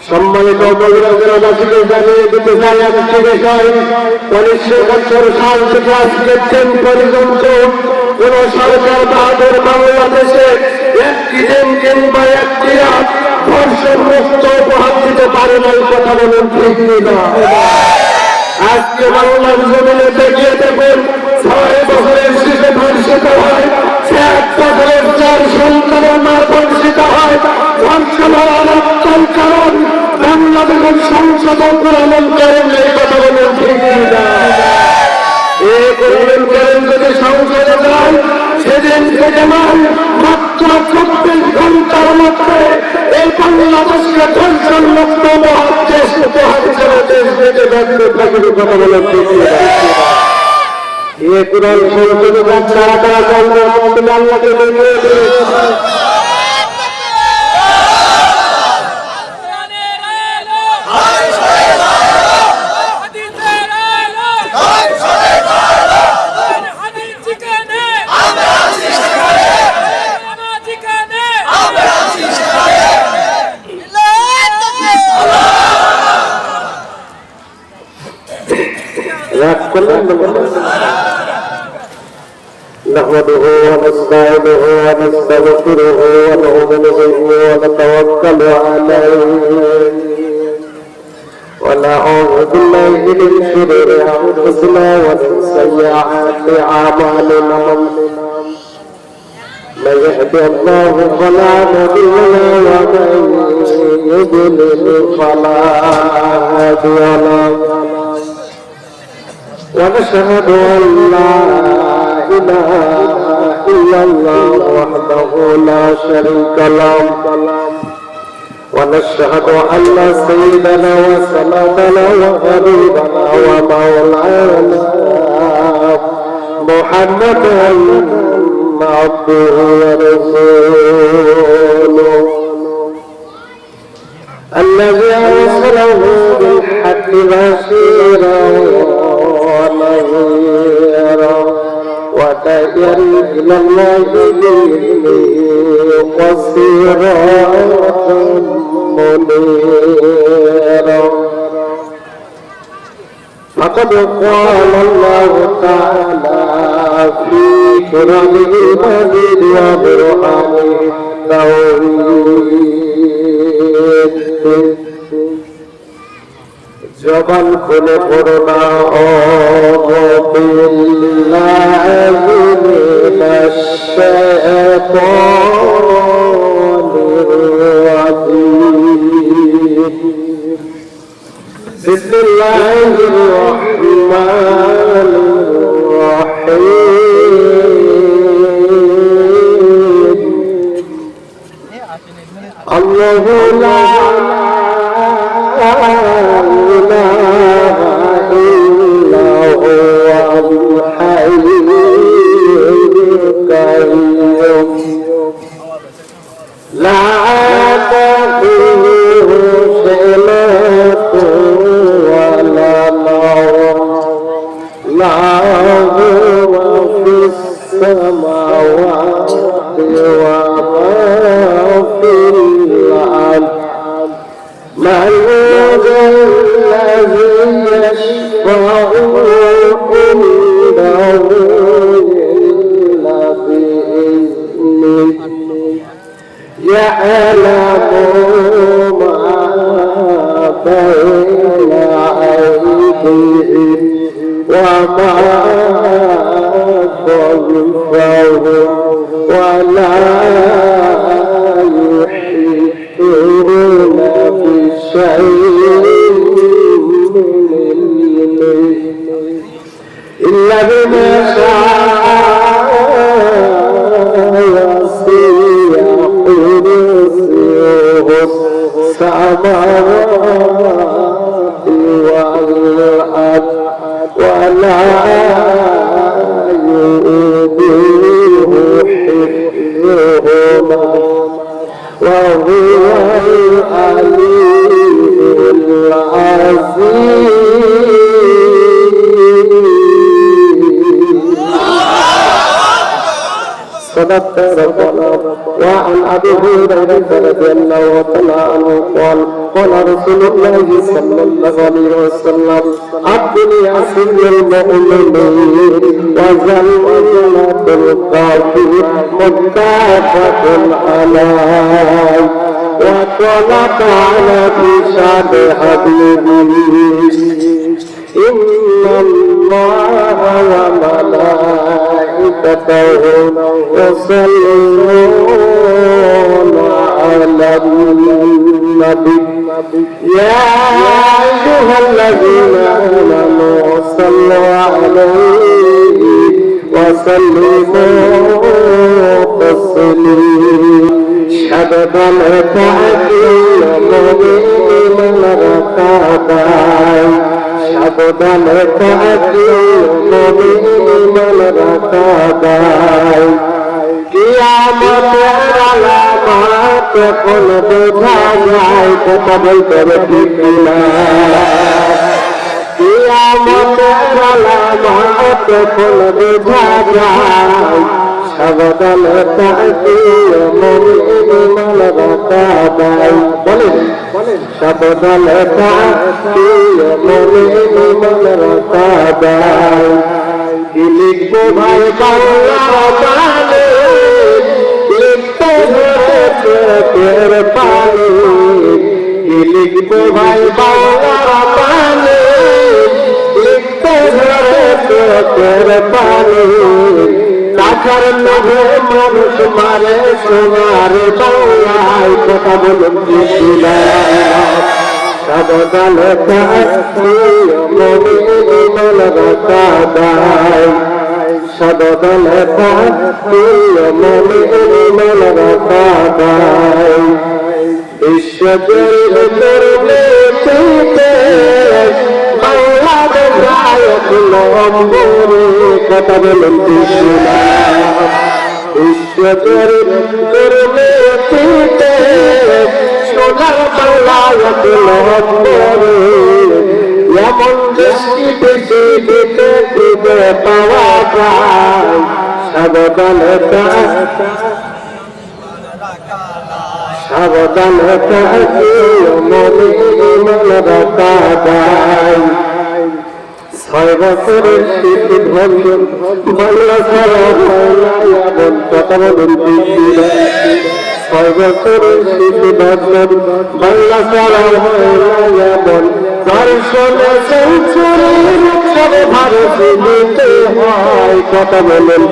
সম্মানিত বগুড়াবাসীকে জানিয়ে দিতে চাই একটি বিষয়, 1900 বছর সাল থেকে আজকের দিন পর্যন্ত কোন সরকার বাহাদুর বাংলাদেশে একটি দিন কিংবা একটি রাত ধর্ষণ মুক্ত উপহার দিতে পারে না। কথা বলুন ঠিক না? আজকে বাংলার জমিনে দেখিয়ে দেখুন, 6 বছরের শিশু ধর্ষিত হয়, 7 বছরের 4 সন্তানের মা ধর্ষিত হয়। ধর্ষণ হওয়ার একটাই কারণ, বাংলাদেশের সংসদ প্রণয়ন করেন। এই কথা বলুন ঠিক না? এই প্রণয়ন করেন যদি সংসদে যায়, সেদিন থেকে নয়, মাত্র 24 ঘন্টার মধ্যে এই বাংলাদেশকে ধর্ষণ মুক্ত দেশ উপহার হিসেবে দেশ থেকে ব্যক্তি থাকবে। কথা বলে ঠিক না? এই কোরআন সংসদে যাচ্ছে তারা চলবে আল্লাহকে نحمده ونستعينه ونستغفره ونؤمن به ونتوكل عليه ونعوذ بالله من شرور انفسنا ومن سيئات اعمالنا من يهد الله فلا مضل له ومن يضلل فلا هادي له ونشهد أن لا إله إلا الله وحده لا شريك له ونشهد أن سيدنا وسندنا وحبيبنا ومولانا محمدا عبده ورسوله الذي أرسله بالحق بشيرا ونذيرا وداعيا إلى الله بإذنه وسراجا منيرا فقد قال الله تعالى في كرمه المجيد وبرهانه التوحيد জবান খুলে পড়ো না আউযু বিল্লাহি মিনাশ শাইতানির রাজীম বিসমিল্লাহির রাহমানির রাহিম আল্লাহু লা وعن أبي هريرة رضي الله تعالى عنه قال قال রাসূলুল্লাহ সাল্লাল্লাহু আলাইহি ওয়াসাল্লাম আপনি আসিরুল মুমিনিন ওয়া জান্নাতুল কাফির মুত্তাফাকুন আলাইহি ওয়া ক্বালা তাআলা ফি শানি হাবিবিহি ইন্নাল্লাহা ওয়া মালাইকাতাহু ইউসাল্লুনা আলান নবী ইয়া আইয়ুহাল্লাযীনা আমানু সাল্লু আলাইহি ওয়া সাল্লিমু তাসলিমা সাবধান থাকিও মুমিন রাকাবাই সাবধান থাকিও মুমিন রাকাবাই কিয়ামতের আলামত কোন বোঝা যায় কথা বলতে ঠিক না কিয়ামতের আলামত কোন বোঝা যায় সাবধান থাকিও মুমিন রাকাবাই বলেন সাবধান থাকিও মুমিন রাকাবাই লিখবো ভাই বাংলা মানে লিখতে ধরে পানি লিখবো ভাই বাংলা মানে লিখতে ধরে পানি টাকার লোভে মানুষ মারে সোনার বাংলায় কথা বলুন সাবধান থাকিও মুমিন রাকাবাই সাবধান থাকিও মুমিন রাকাবাই বিশ্বজয়ের করতে বাংলাদেশ আয়াত নম্বরে কথা বলুন বিশ্বজয়ের করতে সোনার বাংলায় নম্বরে এমন দৃষ্টি পৃথিবীতে খুঁজে পাওয়া যায় সাবধান সাবধান থাকিও মুমিন রাকাবাই 6 বছরের শীত ভঞ্জন বাংলা ছাড়া এমন কথা বলুন 6 বছরের শীত ভঞ্জন বাংলা ছাড়া এমন দর্শনে সেঞ্চুরির উৎসবে ভারতে নিতে হয় কথা বলুন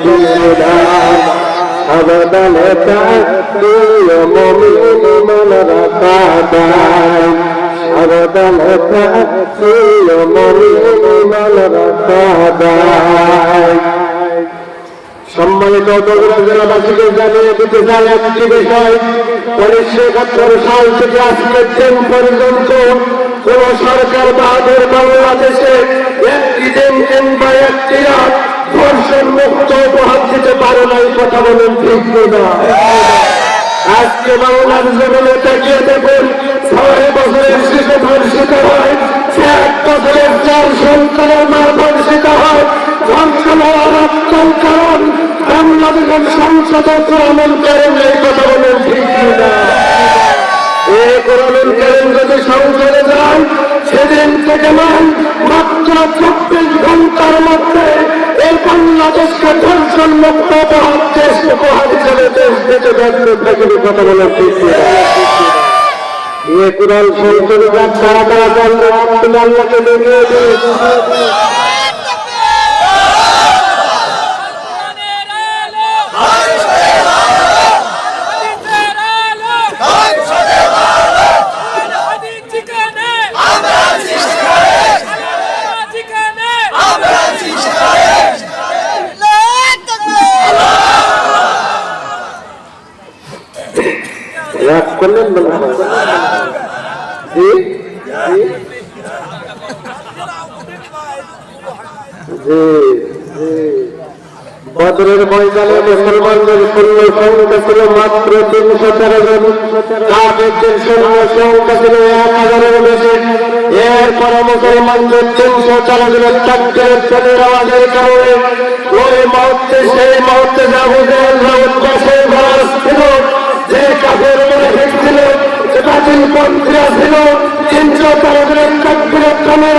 সাবধান থাকিও মুমিন রাকাবাই সাবধান থাকিও মুমিন রাকাবাই সম্মানিত জেলাবাসীকে জানিয়ে দিতে চাই একটি বিষয় 1971 সাল থেকে আজকের দিন পর্যন্ত কোন সরকার বাহাদুর বাংলাদেশে একটি দিন কিংবা একটি রাত ধর্ষণ মুক্ত উপহার দিতে পারে নাই কথা বলেন ঠিক না আজকে বাংলাদেশ জমিনে তাকিয়ে দেখুন 6 বছরের শিশু ধর্ষিত হয় 7 বছরের 4 সন্তানের মা ধর্ষিত হয় ধর্ষণ হওয়ার আত্মল কারণ বাংলাদেশের সংসদে কোরআনুল কারীম এই কথা বলেন ঠিক না এই কোরআনুল কারীম যদি সংসদে যায় সেদিন থেকে নয় মাত্র 24 ঘন্টার মধ্যে এই বাংলাদেশকে ধর্ষণ মুক্ত উপহার হিসেবে দেশ দিতে ব্যর্থ থাকবে কথা বলেন ঠিক না ये कुरान संसद का सारा अल्लाह के लिए रात करने বদরের ময়দানে মুসলমানদের সৈন্য সংখ্যা ছিল মাত্র 313 জন কাফেরদের সৈন্য সংখ্যা ছিল 1000-এর বেশি এরপরে মুসলমানদের 304 জনের তাকবীরের ধ্বনির আওয়াজের কারণে ওই মুহূর্তে সেই মুহূর্তে আবু জাহেল উৎপাসে ছিল যে কাফের মুনাফিক ছিল সেটা বাতিলপন্থীরা ছিল, কিন্তু তাদের একটা বৃহত্তমের